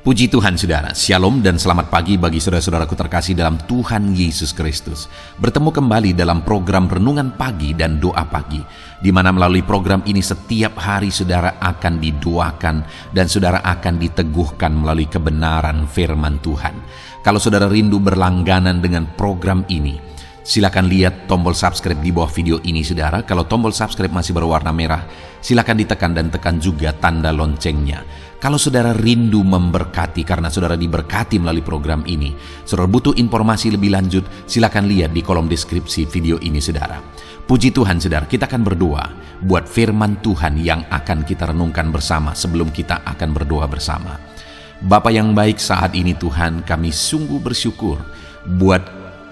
Puji Tuhan saudara, Shalom dan selamat pagi bagi saudara-saudaraku terkasih dalam Tuhan Yesus Kristus. Bertemu kembali dalam program Renungan Pagi dan Doa Pagi, di mana melalui program ini setiap hari saudara akan didoakan dan saudara akan diteguhkan melalui kebenaran firman Tuhan. Kalau saudara rindu berlangganan dengan program ini, silakan lihat tombol subscribe di bawah video ini saudara. Kalau tombol subscribe masih berwarna merah, silakan ditekan dan tekan juga tanda loncengnya. Kalau saudara rindu memberkati karena saudara diberkati melalui program ini, saudara butuh informasi lebih lanjut, silakan lihat di kolom deskripsi video ini saudara. Puji Tuhan saudara, kita akan berdoa buat firman Tuhan yang akan kita renungkan bersama sebelum kita akan berdoa bersama. Bapa yang baik, saat ini Tuhan kami sungguh bersyukur buat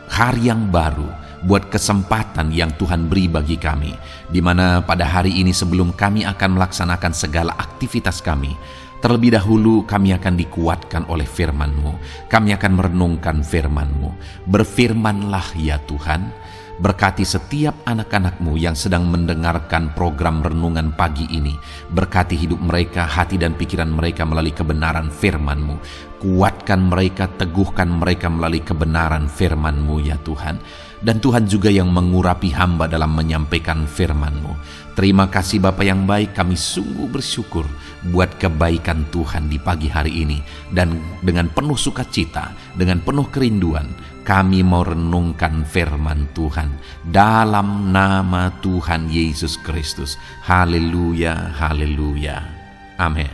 hari yang baru, buat kesempatan yang Tuhan beri bagi kami, di mana pada hari ini sebelum kami akan melaksanakan segala aktivitas kami, terlebih dahulu kami akan dikuatkan oleh firman-Mu. Kami akan merenungkan firman-Mu. Berfirmanlah ya Tuhan, berkati setiap anak-anak-Mu yang sedang mendengarkan program renungan pagi ini. Berkati hidup mereka, hati dan pikiran mereka melalui kebenaran firman-Mu. Kuatkan mereka, teguhkan mereka melalui kebenaran firman-Mu ya Tuhan. Dan Tuhan juga yang mengurapi hamba dalam menyampaikan firman-Mu. Terima kasih Bapa yang baik, kami sungguh bersyukur buat kebaikan Tuhan di pagi hari ini. Dan dengan penuh sukacita, dengan penuh kerinduan, kami mau renungkan firman Tuhan dalam nama Tuhan Yesus Kristus. Haleluya, haleluya. Amin.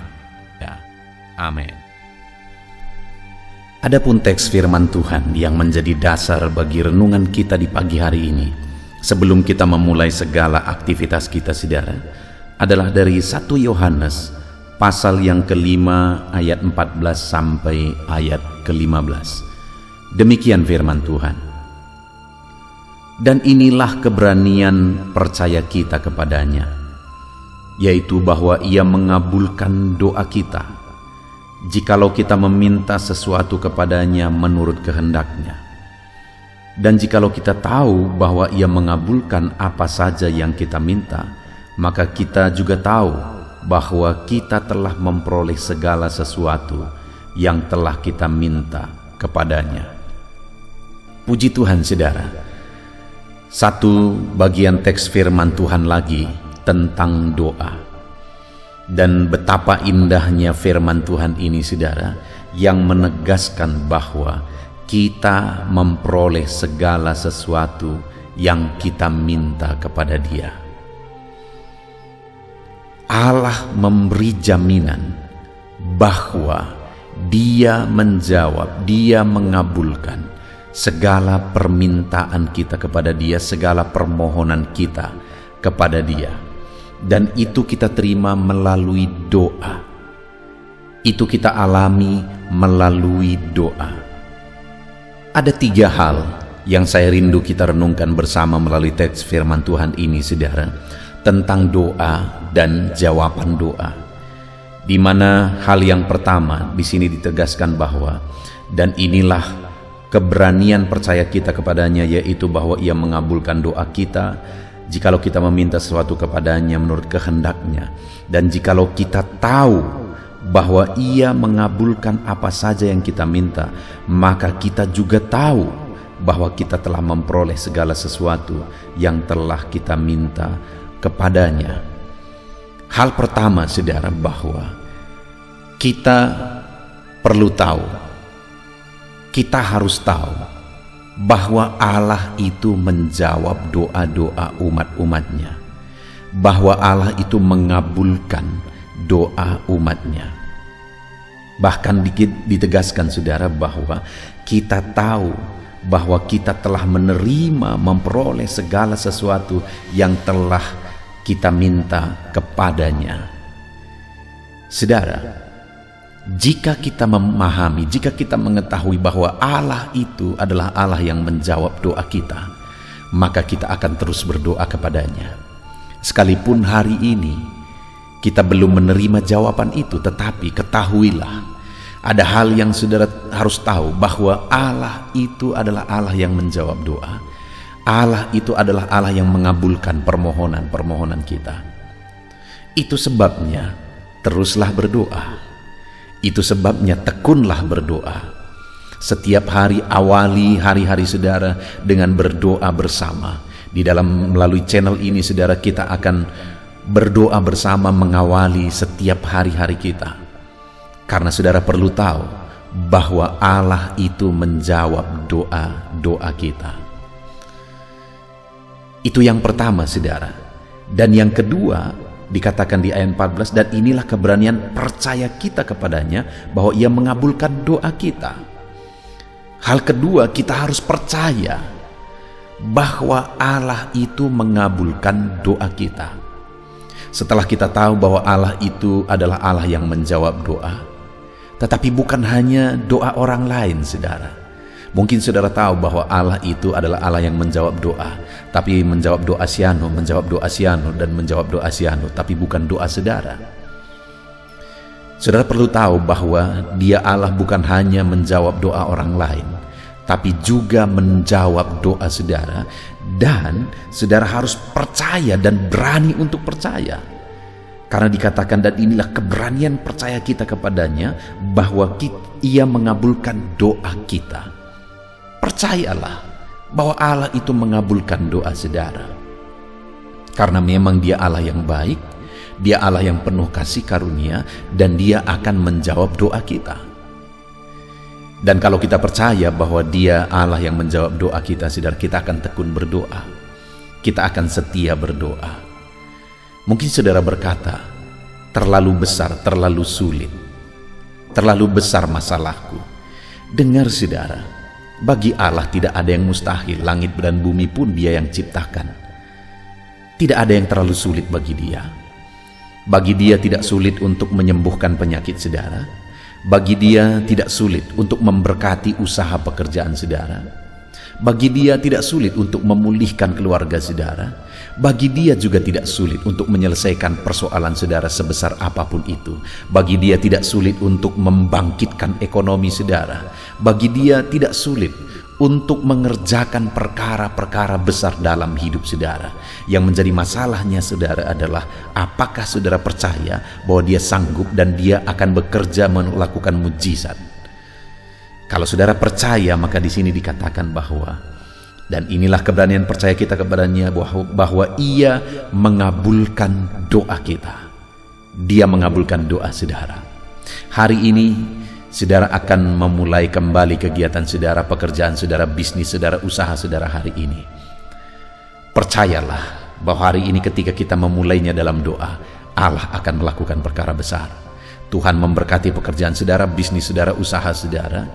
Ya, amin. Adapun teks firman Tuhan yang menjadi dasar bagi renungan kita di pagi hari ini, sebelum kita memulai segala aktivitas kita saudara, adalah dari 1 Yohanes pasal yang kelima ayat 14 sampai ayat ke-15. Demikian firman Tuhan. Dan inilah keberanian percaya kita kepadanya, yaitu bahwa Ia mengabulkan doa kita, jikalau kita meminta sesuatu kepadanya menurut kehendak-Nya. Dan jikalau kita tahu bahwa Ia mengabulkan apa saja yang kita minta, maka kita juga tahu bahwa kita telah memperoleh segala sesuatu yang telah kita minta kepadanya. Puji Tuhan saudara. Satu bagian teks firman Tuhan lagi tentang doa. Dan betapa indahnya firman Tuhan ini saudara, yang menegaskan bahwa kita memperoleh segala sesuatu yang kita minta kepada Dia. Allah memberi jaminan bahwa Dia menjawab, Dia mengabulkan segala permintaan kita kepada Dia, segala permohonan kita kepada Dia. Dan itu kita terima melalui doa. Itu kita alami melalui doa. Ada 3 hal yang saya rindu kita renungkan bersama melalui teks firman Tuhan ini saudara, tentang doa dan jawaban doa. Di mana hal yang pertama di sini ditegaskan bahwa dan inilah keberanian percaya kita kepadanya, yaitu bahwa Ia mengabulkan doa kita jikalau kita meminta sesuatu kepadanya menurut kehendak-Nya. Dan jikalau kita tahu bahwa Ia mengabulkan apa saja yang kita minta, maka kita juga tahu bahwa kita telah memperoleh segala sesuatu yang telah kita minta kepadanya. Hal pertama saudara, bahwa kita perlu tahu, kita harus tahu bahwa Allah itu menjawab doa-doa umat-umatnya, bahwa Allah itu mengabulkan doa umatnya. Bahkan ditegaskan saudara bahwa kita tahu bahwa kita telah menerima, memperoleh segala sesuatu yang telah kita minta kepadanya. Saudara, jika kita memahami, jika kita mengetahui bahwa Allah itu adalah Allah yang menjawab doa kita, maka kita akan terus berdoa kepadanya. Sekalipun hari ini kita belum menerima jawaban itu, tetapi ketahuilah, ada hal yang saudara harus tahu, bahwa Allah itu adalah Allah yang menjawab doa. Allah itu adalah Allah yang mengabulkan permohonan-permohonan kita. Itu sebabnya teruslah berdoa. Itu sebabnya tekunlah berdoa. Setiap hari awali hari-hari saudara dengan berdoa bersama. Di dalam melalui channel ini saudara, kita akan berdoa bersama mengawali setiap hari-hari kita. Karena saudara perlu tahu bahwa Allah itu menjawab doa-doa kita. Itu yang pertama saudara. Dan yang kedua dikatakan di ayat 14, dan inilah keberanian percaya kita kepadanya bahwa ia mengabulkan doa kita. Hal kedua, kita harus percaya bahwa Allah itu mengabulkan doa kita. Setelah kita tahu bahwa Allah itu adalah Allah yang menjawab doa, tetapi bukan hanya doa orang lain saudara. Mungkin saudara tahu bahwa Allah itu adalah Allah yang menjawab doa, tapi menjawab doa Siano, menjawab doa Siano, dan menjawab doa Siano, tapi bukan doa saudara. Saudara perlu tahu bahwa Dia Allah bukan hanya menjawab doa orang lain, tapi juga menjawab doa saudara, dan saudara harus percaya dan berani untuk percaya. Karena dikatakan, dan inilah keberanian percaya kita kepadanya bahwa Ia mengabulkan doa kita. Percayalah bahwa Allah itu mengabulkan doa saudara. Karena memang Dia Allah yang baik, Dia Allah yang penuh kasih karunia, dan Dia akan menjawab doa kita. Dan kalau kita percaya bahwa Dia Allah yang menjawab doa kita, saudara, kita akan tekun berdoa. Kita akan setia berdoa. Mungkin saudara berkata, terlalu besar, terlalu sulit, terlalu besar masalahku. Dengar saudara, bagi Allah tidak ada yang mustahil. Langit dan bumi pun Dia yang ciptakan. Tidak ada yang terlalu sulit bagi Dia. Bagi Dia tidak sulit untuk menyembuhkan penyakit saudara. Bagi Dia tidak sulit untuk memberkati usaha pekerjaan saudara. Bagi Dia tidak sulit untuk memulihkan keluarga saudara. Bagi Dia juga tidak sulit untuk menyelesaikan persoalan saudara sebesar apapun itu. Bagi Dia tidak sulit untuk membangkitkan ekonomi saudara. Bagi Dia tidak sulit untuk mengerjakan perkara-perkara besar dalam hidup saudara. Yang menjadi masalahnya saudara adalah apakah saudara percaya bahwa Dia sanggup dan Dia akan bekerja melakukan mujizat. Kalau saudara percaya, maka di sini dikatakan bahwa, dan inilah keberanian percaya kita kepadanya, bahwa Ia mengabulkan doa kita. Dia mengabulkan doa saudara. Hari ini saudara akan memulai kembali kegiatan saudara, pekerjaan saudara, bisnis saudara, usaha saudara hari ini. Percayalah bahwa hari ini ketika kita memulainya dalam doa, Allah akan melakukan perkara besar. Tuhan memberkati pekerjaan saudara, bisnis saudara, usaha saudara,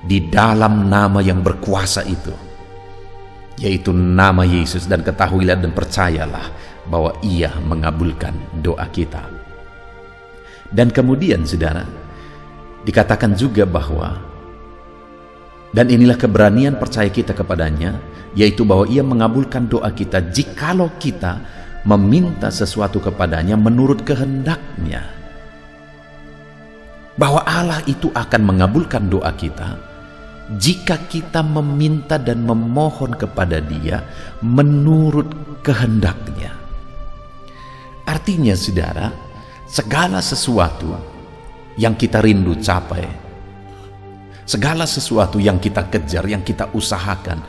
di dalam nama yang berkuasa itu, yaitu nama Yesus. Dan ketahuilah dan percayalah bahwa Ia mengabulkan doa kita. Dan kemudian saudara, dikatakan juga bahwa, dan inilah keberanian percaya kita kepadanya, yaitu bahwa Ia mengabulkan doa kita jikalau kita meminta sesuatu kepadanya menurut kehendak-Nya. Bahwa Allah itu akan mengabulkan doa kita jika kita meminta dan memohon kepada Dia menurut kehendak-Nya. Artinya saudara, segala sesuatu yang kita rindu capai, segala sesuatu yang kita kejar, yang kita usahakan,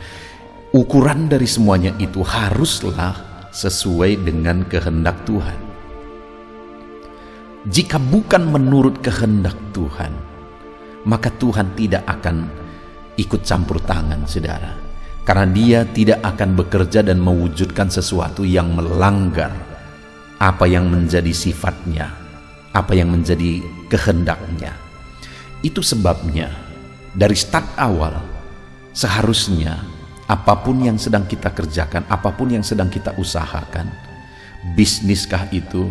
ukuran dari semuanya itu haruslah sesuai dengan kehendak Tuhan. Jika bukan menurut kehendak Tuhan, maka Tuhan tidak akan ikut campur tangan saudara. Karena Dia tidak akan bekerja dan mewujudkan sesuatu yang melanggar apa yang menjadi sifatnya, apa yang menjadi kehendak-Nya. Itu sebabnya dari start awal seharusnya apapun yang sedang kita kerjakan, apapun yang sedang kita usahakan, bisniskah itu,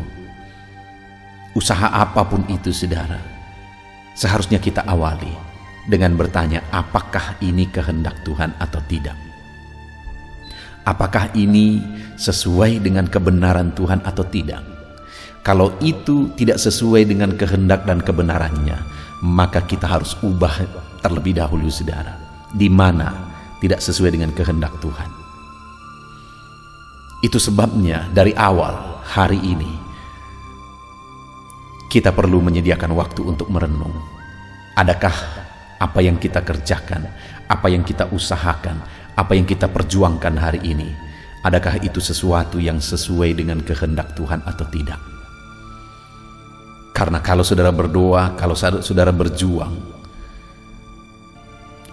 usaha apapun itu saudara, seharusnya kita awali dengan bertanya, apakah ini kehendak Tuhan atau tidak? Apakah ini sesuai dengan kebenaran Tuhan atau tidak? Kalau itu tidak sesuai dengan kehendak dan kebenarannya, maka kita harus ubah terlebih dahulu saudara. Di mana tidak sesuai dengan kehendak Tuhan. Itu sebabnya dari awal hari ini kita perlu menyediakan waktu untuk merenung. Adakah apa yang kita kerjakan, apa yang kita usahakan, apa yang kita perjuangkan hari ini, adakah itu sesuatu yang sesuai dengan kehendak Tuhan atau tidak? Karena kalau saudara berdoa, kalau saudara berjuang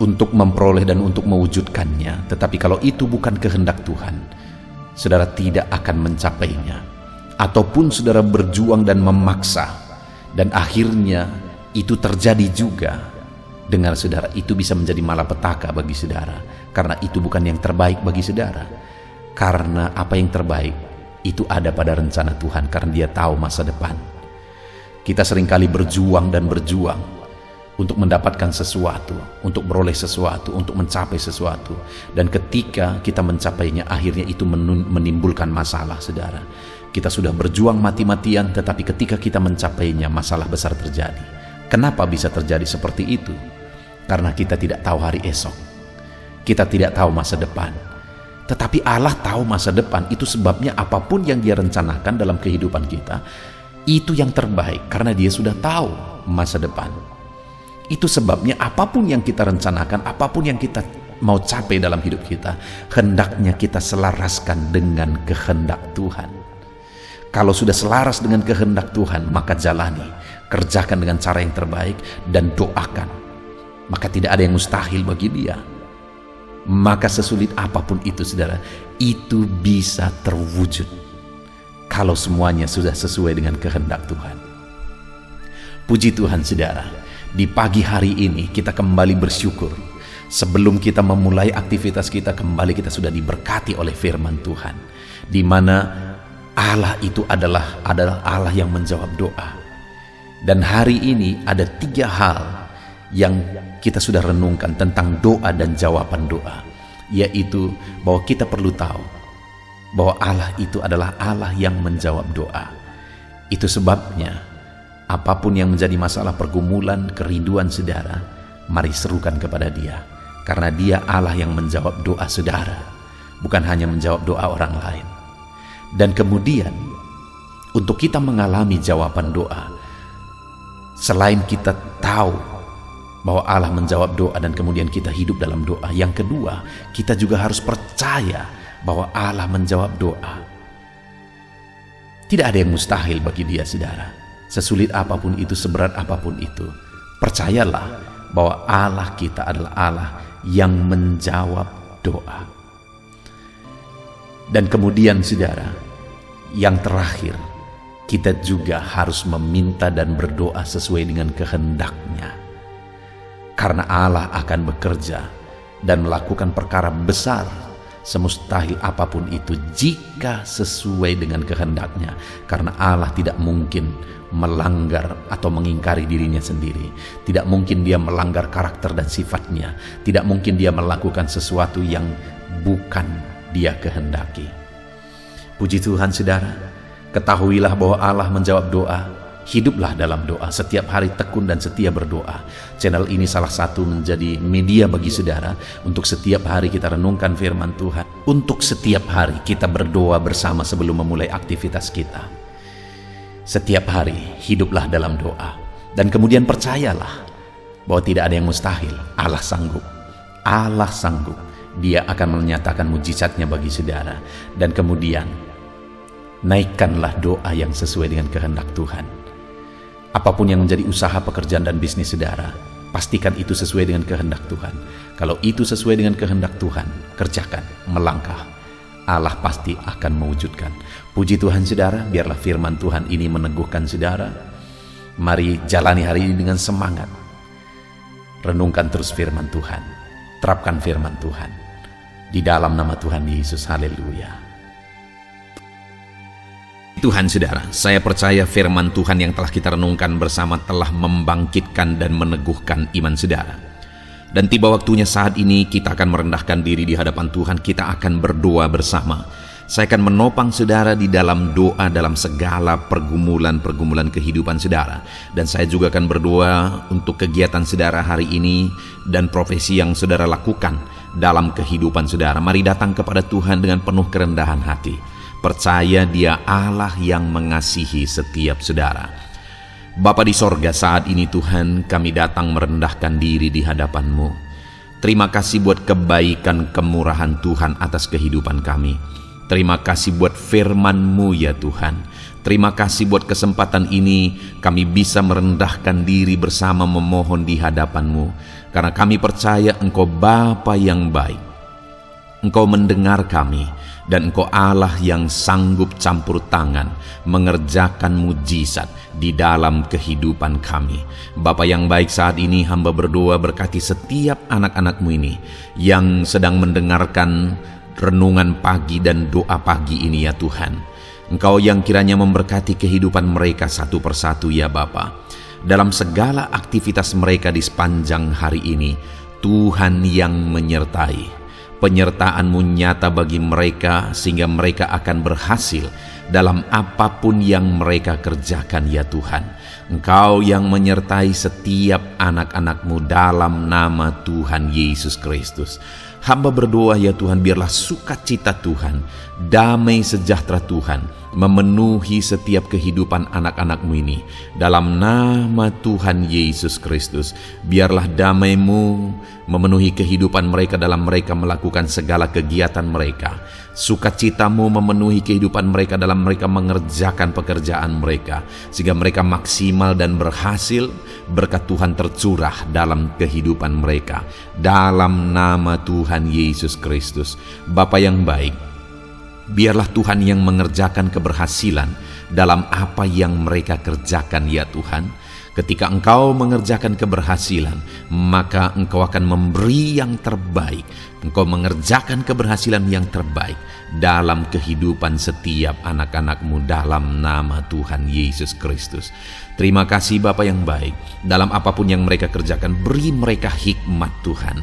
untuk memperoleh dan untuk mewujudkannya, tetapi kalau itu bukan kehendak Tuhan, saudara tidak akan mencapainya. Ataupun saudara berjuang dan memaksa, dan akhirnya itu terjadi juga, dengar saudara, itu bisa menjadi malapetaka bagi saudara, karena itu bukan yang terbaik bagi saudara. Karena apa yang terbaik itu ada pada rencana Tuhan, karena Dia tahu masa depan. Kita seringkali berjuang dan berjuang untuk mendapatkan sesuatu, untuk beroleh sesuatu, untuk mencapai sesuatu, dan ketika kita mencapainya, akhirnya itu menimbulkan masalah, saudara. Kita sudah berjuang mati-matian, tetapi ketika kita mencapainya, masalah besar terjadi. Kenapa bisa terjadi seperti itu? Karena kita tidak tahu hari esok, kita tidak tahu masa depan. Tetapi Allah tahu masa depan. Itu sebabnya apapun yang Dia rencanakan dalam kehidupan kita, itu yang terbaik, karena Dia sudah tahu masa depan. Itu sebabnya apapun yang kita rencanakan, apapun yang kita mau capai dalam hidup kita, hendaknya kita selaraskan dengan kehendak Tuhan. Kalau sudah selaras dengan kehendak Tuhan, maka jalani, kerjakan dengan cara yang terbaik, dan doakan. Maka tidak ada yang mustahil bagi Dia. Maka sesulit apapun itu, saudara, itu bisa terwujud kalau semuanya sudah sesuai dengan kehendak Tuhan. Puji Tuhan, saudara, di pagi hari ini kita kembali bersyukur. Sebelum kita memulai aktivitas kita, kembali kita sudah diberkati oleh firman Tuhan, di mana Allah itu adalah Allah yang menjawab doa. Dan hari ini ada 3 hal yang kita sudah renungkan tentang doa dan jawaban doa, yaitu bahwa kita perlu tahu bahwa Allah itu adalah Allah yang menjawab doa. Itu sebabnya apapun yang menjadi masalah, pergumulan, kerinduan saudara, mari serukan kepada Dia, karena Dia Allah yang menjawab doa saudara, bukan hanya menjawab doa orang lain. Dan kemudian untuk kita mengalami jawaban doa, selain kita tahu bahwa Allah menjawab doa dan kemudian kita hidup dalam doa, yang kedua, kita juga harus percaya bahwa Allah menjawab doa. Tidak ada yang mustahil bagi Dia, saudara. Sesulit apapun itu, seberat apapun itu, percayalah bahwa Allah kita adalah Allah yang menjawab doa. Dan kemudian, saudara, yang terakhir, kita juga harus meminta dan berdoa sesuai dengan kehendak-Nya. Karena Allah akan bekerja dan melakukan perkara besar, semustahil apapun itu, jika sesuai dengan kehendak-Nya. Karena Allah tidak mungkin melanggar atau mengingkari dirinya sendiri. Tidak mungkin Dia melanggar karakter dan sifat-Nya. Tidak mungkin Dia melakukan sesuatu yang bukan Dia kehendaki. Puji Tuhan, saudara, ketahuilah bahwa Allah menjawab doa. Hiduplah dalam doa, setiap hari tekun dan setia berdoa. Channel ini salah satu menjadi media bagi saudara untuk setiap hari kita renungkan firman Tuhan, untuk setiap hari kita berdoa bersama sebelum memulai aktivitas kita. Setiap hari hiduplah dalam doa, dan kemudian percayalah bahwa tidak ada yang mustahil. Allah sanggup, Allah sanggup. Dia akan menyatakan mujizatnya bagi saudara. Dan kemudian naikkanlah doa yang sesuai dengan kehendak Tuhan. Apapun yang menjadi usaha, pekerjaan, dan bisnis saudara, pastikan itu sesuai dengan kehendak Tuhan. Kalau itu sesuai dengan kehendak Tuhan, kerjakan, melangkah. Allah pasti akan mewujudkan. Puji Tuhan, saudara, biarlah firman Tuhan ini meneguhkan saudara. Mari jalani hari ini dengan semangat. Renungkan terus firman Tuhan. Terapkan firman Tuhan. Di dalam nama Tuhan Yesus, haleluya. Tuhan, saudara, saya percaya firman Tuhan yang telah kita renungkan bersama telah membangkitkan dan meneguhkan iman saudara. Dan tiba waktunya saat ini kita akan merendahkan diri di hadapan Tuhan. Kita akan berdoa bersama. Saya akan menopang saudara di dalam doa dalam segala pergumulan-pergumulan kehidupan saudara. Dan saya juga akan berdoa untuk kegiatan saudara hari ini dan profesi yang saudara lakukan dalam kehidupan saudara. Mari datang kepada Tuhan dengan penuh kerendahan hati. Percaya Dia Allah yang mengasihi setiap saudara. Bapa di sorga, saat ini Tuhan kami datang merendahkan diri di hadapan-Mu. Terima kasih buat kebaikan kemurahan Tuhan atas kehidupan kami. Terima kasih buat firman-Mu ya Tuhan. Terima kasih buat kesempatan ini kami bisa merendahkan diri bersama memohon di hadapan-Mu. Karena kami percaya Engkau Bapa yang baik. Engkau mendengar kami, dan Engkau Allah yang sanggup campur tangan mengerjakan mujizat di dalam kehidupan kami. Bapa yang baik, saat ini hamba berdoa berkati setiap anak-anak-Mu ini yang sedang mendengarkan renungan pagi dan doa pagi ini ya Tuhan. Engkau yang kiranya memberkati kehidupan mereka satu persatu ya Bapa. Dalam segala aktivitas mereka di sepanjang hari ini, Tuhan yang menyertai. Penyertaan-Mu nyata bagi mereka sehingga mereka akan berhasil dalam apapun yang mereka kerjakan ya Tuhan. Engkau yang menyertai setiap anak-anak-Mu dalam nama Tuhan Yesus Kristus. Hamba berdoa ya Tuhan, biarlah sukacita Tuhan, damai sejahtera Tuhan memenuhi setiap kehidupan anak-anak-Mu ini. Dalam nama Tuhan Yesus Kristus, biarlah damai-Mu memenuhi kehidupan mereka dalam mereka melakukan segala kegiatan mereka. Sukacita-Mu memenuhi kehidupan mereka dalam mereka mengerjakan pekerjaan mereka, sehingga mereka maksimal dan berhasil. Berkat Tuhan tercurah dalam kehidupan mereka. Dalam nama Tuhan Yesus Kristus. Bapa yang baik, biarlah Tuhan yang mengerjakan keberhasilan dalam apa yang mereka kerjakan ya Tuhan. Ketika Engkau mengerjakan keberhasilan, maka Engkau akan memberi yang terbaik. Engkau mengerjakan keberhasilan yang terbaik dalam kehidupan setiap anak-anak-Mu dalam nama Tuhan Yesus Kristus. Terima kasih Bapa yang baik. Dalam apapun yang mereka kerjakan, beri mereka hikmat Tuhan.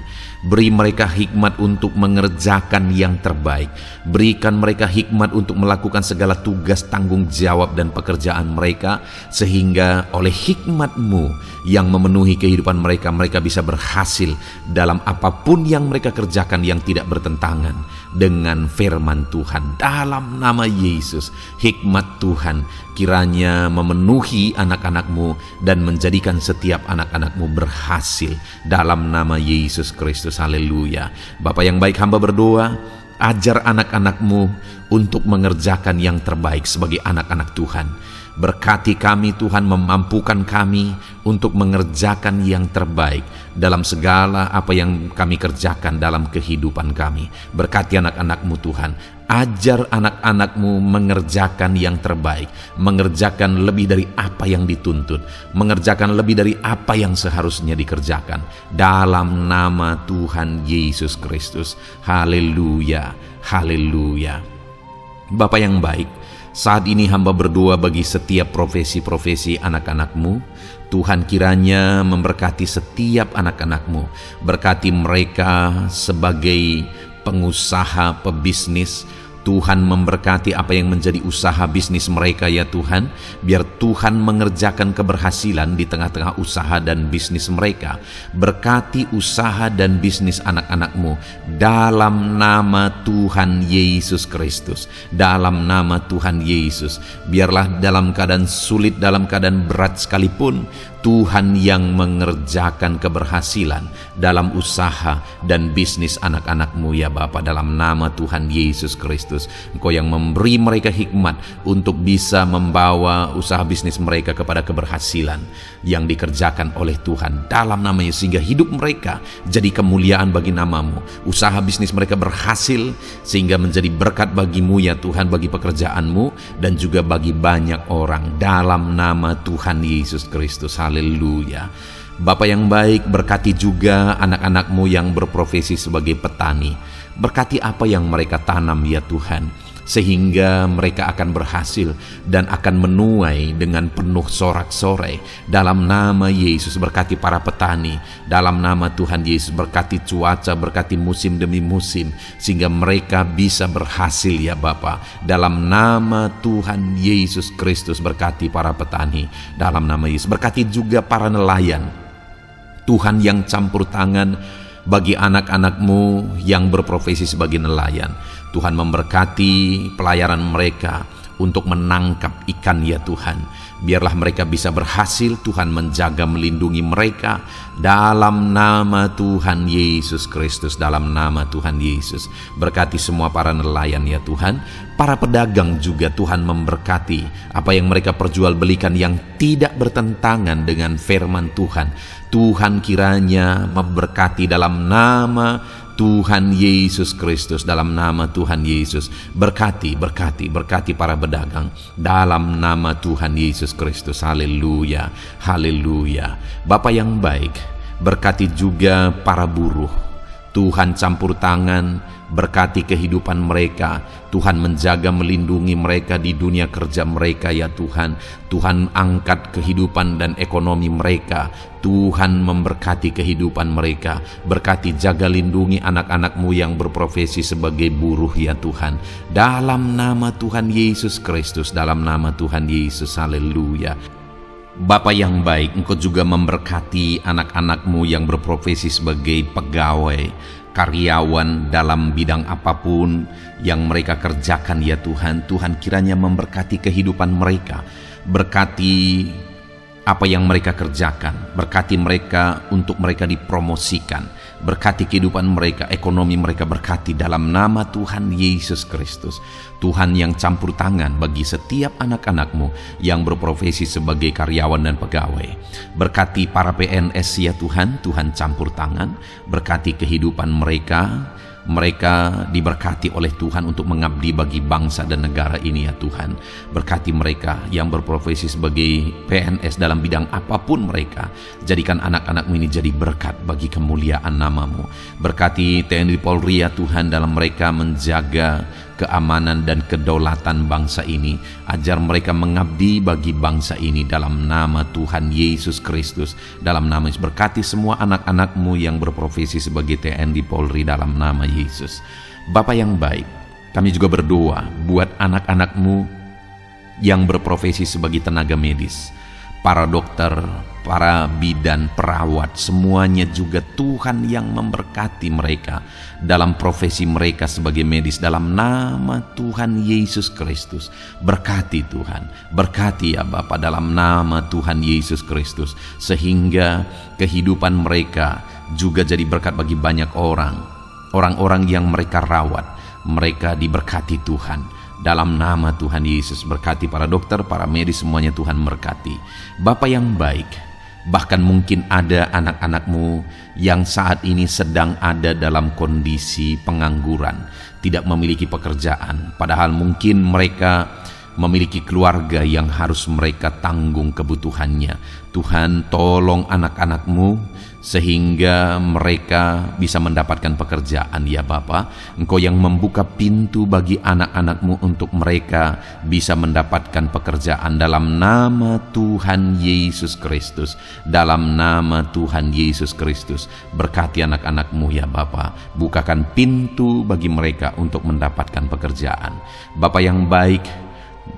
Beri mereka hikmat untuk mengerjakan yang terbaik. Berikan mereka hikmat untuk melakukan segala tugas, tanggung jawab dan pekerjaan mereka, sehingga oleh hikmat-Mu yang memenuhi kehidupan mereka, mereka bisa berhasil dalam apapun yang mereka kerjakan yang tidak bertentangan dengan firman Tuhan. Dalam nama Yesus, hikmat Tuhan kiranya memenuhi anak-anak-Mu dan menjadikan setiap anak-anak-Mu berhasil dalam nama Yesus Kristus. Haleluya. Bapa yang baik, hamba berdoa, ajar anak-anak-Mu untuk mengerjakan yang terbaik sebagai anak-anak Tuhan. Berkati kami Tuhan, memampukan kami untuk mengerjakan yang terbaik dalam segala apa yang kami kerjakan dalam kehidupan kami. Berkati anak-anak-Mu Tuhan, ajar anak-anak-Mu mengerjakan yang terbaik, mengerjakan lebih dari apa yang dituntut, mengerjakan lebih dari apa yang seharusnya dikerjakan. Dalam nama Tuhan Yesus Kristus. Haleluya, haleluya. Bapa yang baik, saat ini hamba berdoa bagi setiap profesi-profesi anak-anak-Mu. Tuhan kiranya memberkati setiap anak-anak-Mu. Berkati mereka sebagai pengusaha, pebisnis. Tuhan memberkati apa yang menjadi usaha bisnis mereka ya Tuhan. Biar Tuhan mengerjakan keberhasilan di tengah-tengah usaha dan bisnis mereka. Berkati usaha dan bisnis anak-anak-Mu dalam nama Tuhan Yesus Kristus. Dalam nama Tuhan Yesus. Biarlah dalam keadaan sulit, dalam keadaan berat sekalipun, Tuhan yang mengerjakan keberhasilan dalam usaha dan bisnis anak-anak-Mu ya Bapa. Dalam nama Tuhan Yesus Kristus, Engkau yang memberi mereka hikmat untuk bisa membawa usaha bisnis mereka kepada keberhasilan yang dikerjakan oleh Tuhan dalam nama Yesus, sehingga hidup mereka jadi kemuliaan bagi nama-Mu. Usaha bisnis mereka berhasil sehingga menjadi berkat bagi-Mu ya Tuhan, bagi pekerjaan-Mu dan juga bagi banyak orang dalam nama Tuhan Yesus Kristus. Haleluya. Bapa yang baik, berkati juga anak-anak-Mu yang berprofesi sebagai petani. Berkati apa yang mereka tanam ya Tuhan, sehingga mereka akan berhasil dan akan menuai dengan penuh sorak-sorai. Dalam nama Yesus, berkati para petani. Dalam nama Tuhan Yesus, berkati cuaca, berkati musim demi musim, sehingga mereka bisa berhasil ya Bapa. Dalam nama Tuhan Yesus Kristus, berkati para petani. Dalam nama Yesus, berkati juga para nelayan. Tuhan yang campur tangan bagi anak-anak-Mu yang berprofesi sebagai nelayan. Tuhan memberkati pelayaran mereka untuk menangkap ikan ya Tuhan. Biarlah mereka bisa berhasil, Tuhan menjaga melindungi mereka dalam nama Tuhan Yesus Kristus, dalam nama Tuhan Yesus. Berkati semua para nelayan ya Tuhan, para pedagang juga Tuhan memberkati apa yang mereka perjualbelikan yang tidak bertentangan dengan firman Tuhan. Tuhan kiranya memberkati dalam nama Tuhan Yesus Kristus, dalam nama Tuhan Yesus. Berkati para pedagang dalam nama Tuhan Yesus Kristus. Haleluya, haleluya. Bapa yang baik, berkati juga para buruh. Tuhan campur tangan, berkati kehidupan mereka. Tuhan menjaga melindungi mereka di dunia kerja mereka ya Tuhan. Tuhan angkat kehidupan dan ekonomi mereka. Tuhan memberkati kehidupan mereka. Berkati, jaga, lindungi anak-anak-Mu yang berprofesi sebagai buruh ya Tuhan. Dalam nama Tuhan Yesus Kristus, dalam nama Tuhan Yesus, haleluya. Bapa yang baik, Engkau juga memberkati anak-anak-Mu yang berprofesi sebagai pegawai, karyawan dalam bidang apapun yang mereka kerjakan ya Tuhan. Tuhan kiranya memberkati kehidupan mereka, berkati apa yang mereka kerjakan, berkati mereka untuk mereka dipromosikan, berkati kehidupan mereka, ekonomi mereka, berkati dalam nama Tuhan Yesus Kristus. Tuhan yang campur tangan bagi setiap anak-anak-Mu yang berprofesi sebagai karyawan dan pegawai. Berkati para PNS ya Tuhan, Tuhan campur tangan, berkati kehidupan mereka. Mereka diberkati oleh Tuhan untuk mengabdi bagi bangsa dan negara ini ya Tuhan. Berkati mereka yang berprofesi sebagai PNS dalam bidang apapun mereka. Jadikan anak-anak-Mu ini jadi berkat bagi kemuliaan nama-Mu. Berkati TNI Polri ya Tuhan dalam mereka menjaga keamanan dan kedaulatan bangsa ini. Ajar mereka mengabdi bagi bangsa ini dalam nama Tuhan Yesus Kristus. Dalam nama Yesus, berkati semua anak-anak-Mu yang berprofesi sebagai TNI Polri dalam nama Yesus. Bapa yang baik, kami juga berdoa buat anak-anak-Mu yang berprofesi sebagai tenaga medis, para dokter, para bidan, perawat, semuanya juga Tuhan yang memberkati mereka dalam profesi mereka sebagai medis dalam nama Tuhan Yesus Kristus. Berkati Tuhan, berkati ya Bapa dalam nama Tuhan Yesus Kristus, sehingga kehidupan mereka juga jadi berkat bagi banyak orang-orang yang mereka rawat. Mereka diberkati Tuhan. Dalam nama Tuhan Yesus, berkati para dokter, para medis, semuanya Tuhan berkati. Bapa yang baik, bahkan mungkin ada anak-anak-Mu yang saat ini sedang ada dalam kondisi pengangguran, tidak memiliki pekerjaan, padahal mungkin mereka memiliki keluarga yang harus mereka tanggung kebutuhannya. Tuhan, tolong anak-anak-Mu sehingga mereka bisa mendapatkan pekerjaan ya Bapa. Engkau yang membuka pintu bagi anak-anak-Mu untuk mereka bisa mendapatkan pekerjaan dalam nama Tuhan Yesus Kristus. Dalam nama Tuhan Yesus Kristus, berkati anak-anak-Mu ya Bapa. Bukakan pintu bagi mereka untuk mendapatkan pekerjaan. Bapa yang baik,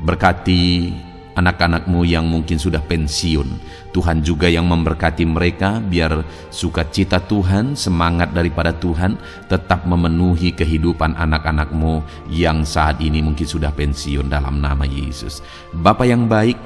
berkati anak-anak-Mu yang mungkin sudah pensiun. Tuhan juga yang memberkati mereka, biar sukacita Tuhan, semangat daripada Tuhan tetap memenuhi kehidupan anak-anak-Mu yang saat ini mungkin sudah pensiun dalam nama Yesus. Bapa yang baik,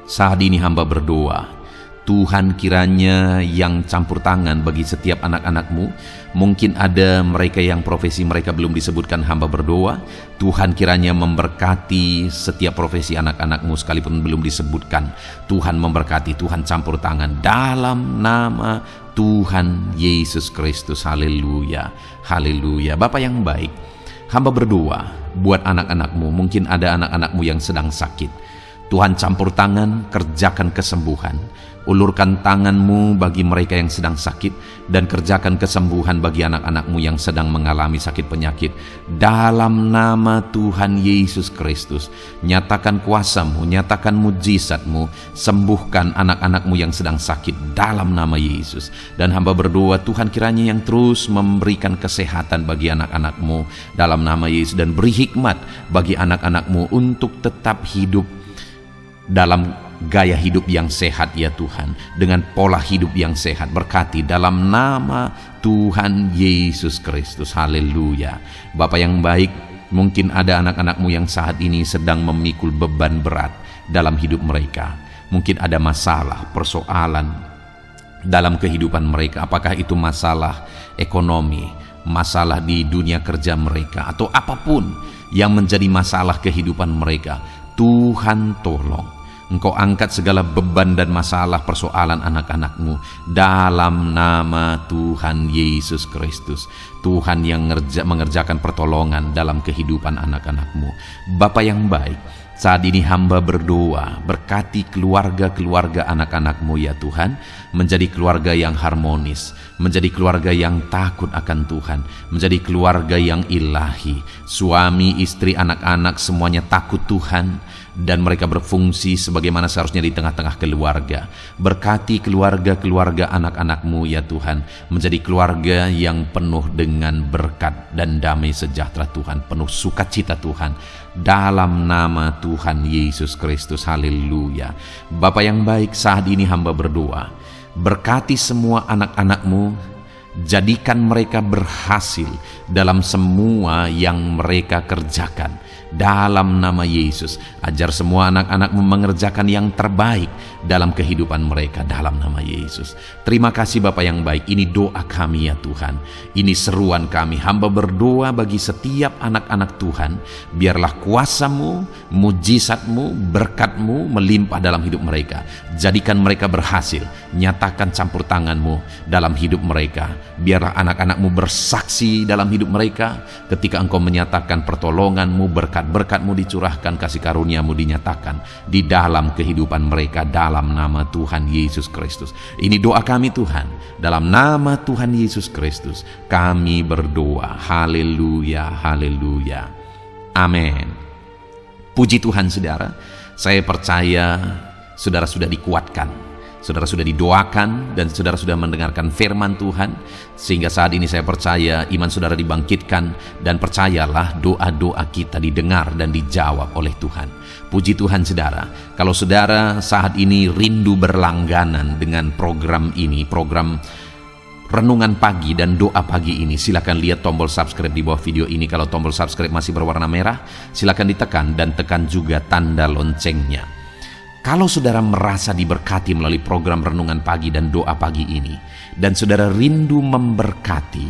saat ini hamba berdoa, Tuhan kiranya yang campur tangan bagi setiap anak-anak-Mu. Mungkin ada mereka yang profesi mereka belum disebutkan, hamba berdoa Tuhan kiranya memberkati setiap profesi anak-anak-Mu sekalipun belum disebutkan. Tuhan memberkati, Tuhan campur tangan dalam nama Tuhan Yesus Kristus. Haleluya, haleluya. Bapa yang baik, hamba berdoa buat anak-anak-Mu. Mungkin ada anak-anak-Mu yang sedang sakit. Tuhan campur tangan, kerjakan kesembuhan. Ulurkan tangan-Mu bagi mereka yang sedang sakit, dan kerjakan kesembuhan bagi anak-anak-Mu yang sedang mengalami sakit penyakit. Dalam nama Tuhan Yesus Kristus, nyatakan kuasa-Mu, nyatakan mujizat-Mu, sembuhkan anak-anak-Mu yang sedang sakit dalam nama Yesus. Dan hamba berdoa Tuhan kiranya yang terus memberikan kesehatan bagi anak-anak-Mu dalam nama Yesus, dan beri hikmat bagi anak-anak-Mu untuk tetap hidup dalam gaya hidup yang sehat ya Tuhan, dengan pola hidup yang sehat. Berkati dalam nama Tuhan Yesus Kristus. Haleluya. Bapa yang baik, Mungkin ada anak-anak-Mu yang saat ini sedang memikul beban berat dalam hidup mereka. Mungkin ada masalah, persoalan dalam kehidupan mereka. Apakah itu masalah ekonomi, masalah di dunia kerja mereka, atau apapun yang menjadi masalah kehidupan mereka. Tuhan tolong Engkau angkat segala beban dan masalah persoalan anak-anak-Mu dalam nama Tuhan Yesus Kristus. Tuhan yang mengerjakan pertolongan dalam kehidupan anak-anak-Mu. Bapa yang baik, saat ini hamba berdoa, berkati keluarga-keluarga anak-anak-Mu ya Tuhan, menjadi keluarga yang harmonis, menjadi keluarga yang takut akan Tuhan, menjadi keluarga yang ilahi. Suami, istri, anak-anak semuanya takut Tuhan, dan mereka berfungsi sebagaimana seharusnya di tengah-tengah keluarga. Berkati keluarga-keluarga anak-anak-Mu ya Tuhan, menjadi keluarga yang penuh dengan berkat dan damai sejahtera Tuhan, penuh sukacita Tuhan, dalam nama Tuhan Yesus Kristus. Haleluya. Bapa yang baik, saat ini hamba berdoa, berkati semua anak-anak-Mu, jadikan mereka berhasil dalam semua yang mereka kerjakan. Dalam nama Yesus, ajar semua anak-anak-Mu mengerjakan yang terbaik dalam kehidupan mereka dalam nama Yesus. Terima kasih Bapa yang baik. Ini doa kami ya Tuhan. Ini seruan kami. Hamba berdoa bagi setiap anak-anak Tuhan. Biarlah kuasa-Mu, mujizat-Mu, berkat-Mu melimpah dalam hidup mereka. Jadikan mereka berhasil. Nyatakan campur tangan-Mu dalam hidup mereka. Biarlah anak-anak-Mu bersaksi dalam hidup mereka ketika Engkau menyatakan pertolongan-Mu, berkat-Mu dicurahkan, kasih karunia-Mu dinyatakan di dalam kehidupan mereka dalam nama Tuhan Yesus Kristus. Ini doa kami Tuhan, dalam nama Tuhan Yesus Kristus kami berdoa. Haleluya, haleluya, amin. Puji Tuhan saudara, saya percaya saudara sudah dikuatkan, saudara sudah didoakan, dan saudara sudah mendengarkan firman Tuhan, sehingga saat ini saya percaya iman saudara dibangkitkan, dan percayalah doa-doa kita didengar dan dijawab oleh Tuhan. Puji Tuhan saudara, kalau saudara saat ini rindu berlangganan dengan program ini, program Renungan Pagi dan Doa Pagi ini, silakan lihat tombol subscribe di bawah video ini. Kalau tombol subscribe masih berwarna merah, silakan ditekan dan tekan juga tanda loncengnya. Kalau saudara merasa diberkati melalui program Renungan Pagi dan Doa Pagi ini, dan saudara rindu memberkati,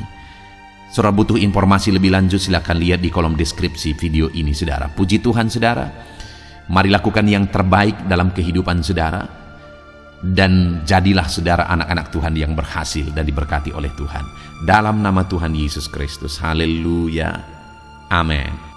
saudara butuh informasi lebih lanjut, silakan lihat di kolom deskripsi video ini saudara. Puji Tuhan saudara, mari lakukan yang terbaik dalam kehidupan saudara, dan jadilah saudara anak-anak Tuhan yang berhasil dan diberkati oleh Tuhan. Dalam nama Tuhan Yesus Kristus, haleluya, amin.